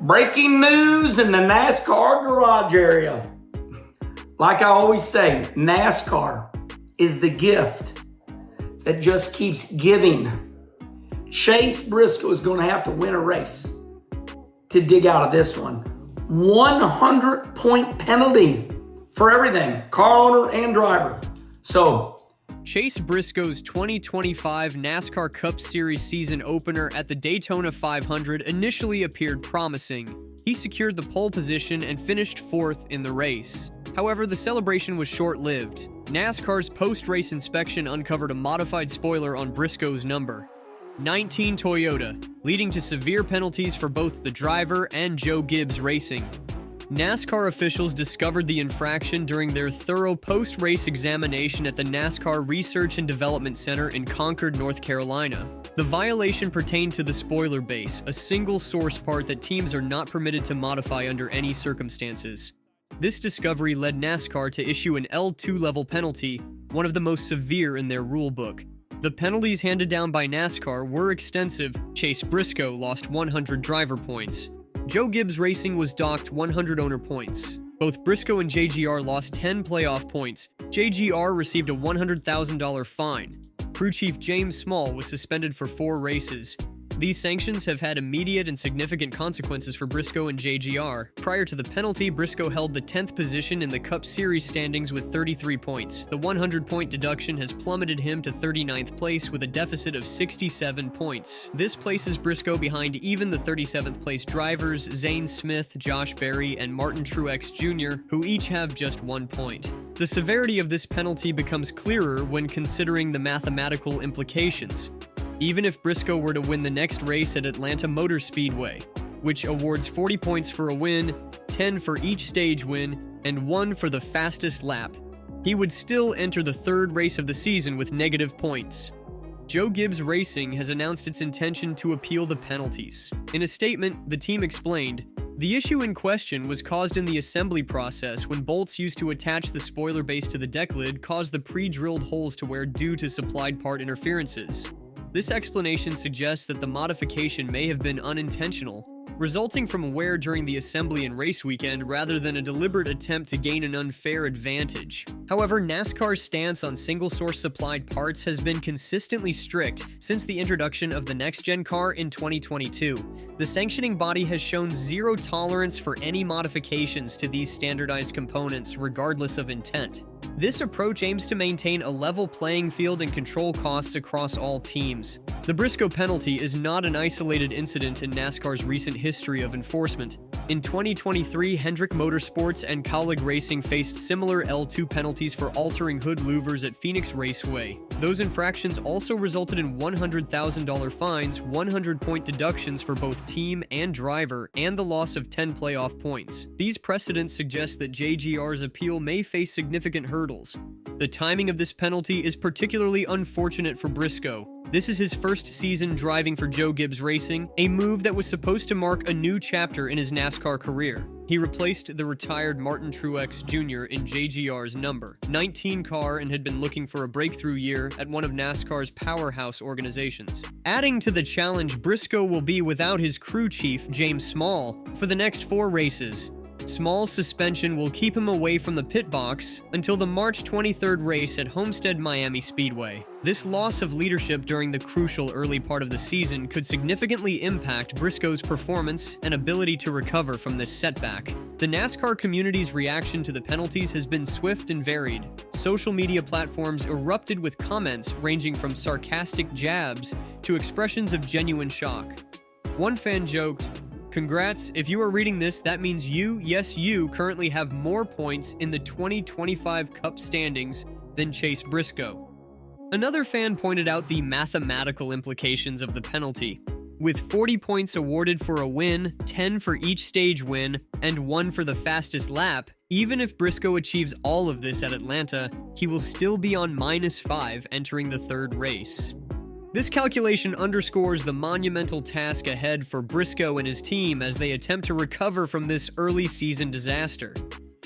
Breaking news in the NASCAR garage area. Like I always say, NASCAR is the gift that just keeps giving. Chase Briscoe is going to have to win a race to dig out of this one. 100-point penalty for everything, car owner and driver. So, Chase Briscoe's 2025 NASCAR Cup Series season opener at the Daytona 500 initially appeared promising. He secured the pole position and finished fourth in the race. However, the celebration was short-lived. NASCAR's post-race inspection uncovered a modified spoiler on Briscoe's number, 19 Toyota, leading to severe penalties for both the driver and Joe Gibbs Racing. NASCAR officials discovered the infraction during their thorough post-race examination at the NASCAR Research and Development Center in Concord, North Carolina. The violation pertained to the spoiler base, a single source part that teams are not permitted to modify under any circumstances. This discovery led NASCAR to issue an L2 level penalty, one of the most severe in their rulebook. The penalties handed down by NASCAR were extensive. Chase Briscoe lost 100 driver points. Joe Gibbs Racing was docked 100 owner points. Both Briscoe and JGR lost 10 playoff points. JGR received a $100,000 fine. Crew chief James Small was suspended for 4 races. These sanctions have had immediate and significant consequences for Briscoe and JGR. Prior to the penalty, Briscoe held the 10th position in the Cup Series standings with 33 points. The 100-point deduction has plummeted him to 39th place with a deficit of 67 points. This places Briscoe behind even the 37th place drivers Zane Smith, Josh Berry, and Martin Truex Jr., who each have just 1 point. The severity of this penalty becomes clearer when considering the mathematical implications. Even if Briscoe were to win the next race at Atlanta Motor Speedway, which awards 40 points for a win, 10 for each stage win, and 1 for the fastest lap, he would still enter the 3rd race of the season with negative points. Joe Gibbs Racing has announced its intention to appeal the penalties. In a statement, the team explained, "The issue in question was caused in the assembly process when bolts used to attach the spoiler base to the deck lid caused the pre-drilled holes to wear due to supplied part interferences. This explanation suggests that the modification may have been unintentional, resulting from wear during the assembly and race weekend rather than a deliberate attempt to gain an unfair advantage." However, NASCAR's stance on single-source supplied parts has been consistently strict since the introduction of the next-gen car in 2022. The sanctioning body has shown zero tolerance for any modifications to these standardized components, regardless of intent. This approach aims to maintain a level playing field and control costs across all teams. The Briscoe penalty is not an isolated incident in NASCAR's recent history of enforcement. In 2023, Hendrick Motorsports and Colleague Racing faced similar L2 penalties for altering hood louvers at Phoenix Raceway. Those infractions also resulted in $100,000 fines, 100-point deductions for both team and driver, and the loss of 10 playoff points. These precedents suggest that JGR's appeal may face significant hurdles. The timing of this penalty is particularly unfortunate for Briscoe. This is his first season driving for Joe Gibbs Racing, a move that was supposed to mark a new chapter in his NASCAR career. He replaced the retired Martin Truex Jr. in JGR's number 19 car and had been looking for a breakthrough year at one of NASCAR's powerhouse organizations. Adding to the challenge, Briscoe will be without his crew chief, James Small, for the next 4 races. Small's suspension will keep him away from the pit box until the March 23rd race at Homestead Miami Speedway. This loss of leadership during the crucial early part of the season could significantly impact Briscoe's performance and ability to recover from this setback. The NASCAR community's reaction to the penalties has been swift and varied. Social media platforms erupted with comments ranging from sarcastic jabs to expressions of genuine shock. One fan joked, "Congrats, if you are reading this, that means you, yes you, currently have more points in the 2025 Cup standings than Chase Briscoe." Another fan pointed out the mathematical implications of the penalty. With 40 points awarded for a win, 10 for each stage win, and 1 for the fastest lap, even if Briscoe achieves all of this at Atlanta, he will still be on -5 entering the 3rd race. This calculation underscores the monumental task ahead for Briscoe and his team as they attempt to recover from this early season disaster.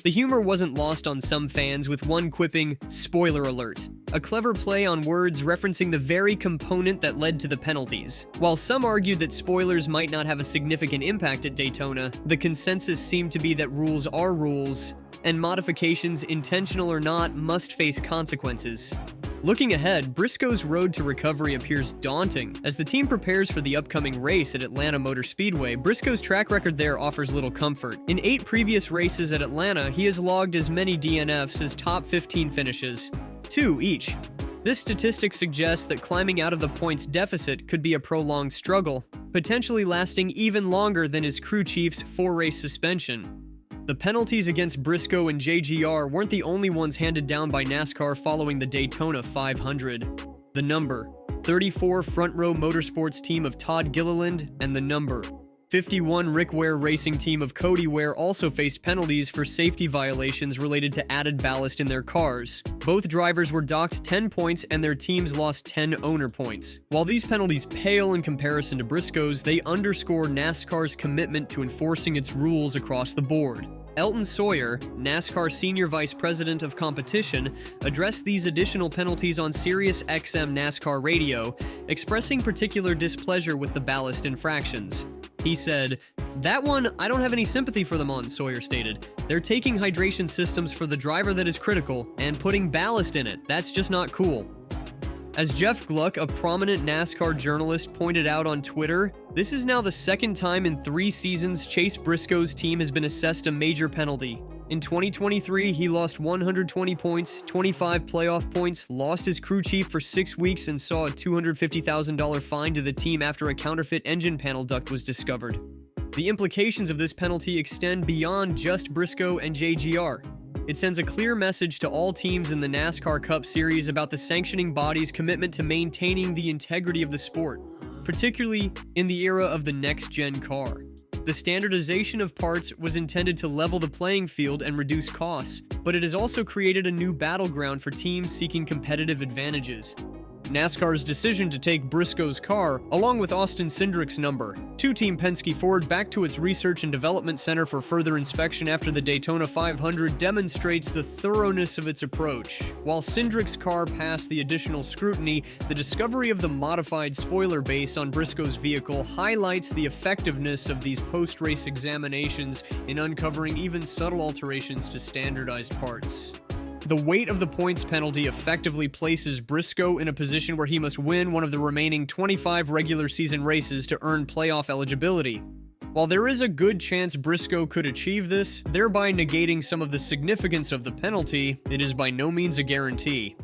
The humor wasn't lost on some fans, with one quipping, "Spoiler alert," a clever play on words referencing the very component that led to the penalties. While some argued that spoilers might not have a significant impact at Daytona, the consensus seemed to be that rules are rules, and modifications, intentional or not, must face consequences. Looking ahead, Briscoe's road to recovery appears daunting. As the team prepares for the upcoming race at Atlanta Motor Speedway, Briscoe's track record there offers little comfort. In 8 previous races at Atlanta, he has logged as many DNFs as top 15 finishes, 2 each. This statistic suggests that climbing out of the points deficit could be a prolonged struggle, potentially lasting even longer than his crew chief's 4-race suspension. The penalties against Briscoe and JGR weren't the only ones handed down by NASCAR following the Daytona 500. The number 34 Front Row Motorsports team of Todd Gilliland and the number 51 Rick Ware Racing team of Cody Ware also faced penalties for safety violations related to added ballast in their cars. Both drivers were docked 10 points and their teams lost 10 owner points. While these penalties pale in comparison to Briscoe's, they underscore NASCAR's commitment to enforcing its rules across the board. Elton Sawyer, NASCAR Senior Vice President of Competition, addressed these additional penalties on Sirius XM NASCAR Radio, expressing particular displeasure with the ballast infractions. He said, "That one, I don't have any sympathy for them on," Sawyer stated. "They're taking hydration systems for the driver that is critical and putting ballast in it. That's just not cool." As Jeff Gluck, a prominent NASCAR journalist, pointed out on Twitter, this is now the second time in 3 seasons Chase Briscoe's team has been assessed a major penalty. In 2023, he lost 120 points, 25 playoff points, lost his crew chief for 6 weeks, and saw a $250,000 fine to the team after a counterfeit engine panel duct was discovered. The implications of this penalty extend beyond just Briscoe and JGR. It sends a clear message to all teams in the NASCAR Cup Series about the sanctioning body's commitment to maintaining the integrity of the sport, particularly in the era of the next-gen car. The standardization of parts was intended to level the playing field and reduce costs, but it has also created a new battleground for teams seeking competitive advantages. NASCAR's decision to take Briscoe's car, along with Austin Cindric's number, to Team Penske Ford back to its Research and Development Center for further inspection after the Daytona 500 demonstrates the thoroughness of its approach. While Cindric's car passed the additional scrutiny, the discovery of the modified spoiler base on Briscoe's vehicle highlights the effectiveness of these post-race examinations in uncovering even subtle alterations to standardized parts. The weight of the points penalty effectively places Briscoe in a position where he must win one of the remaining 25 regular season races to earn playoff eligibility. While there is a good chance Briscoe could achieve this, thereby negating some of the significance of the penalty, it is by no means a guarantee.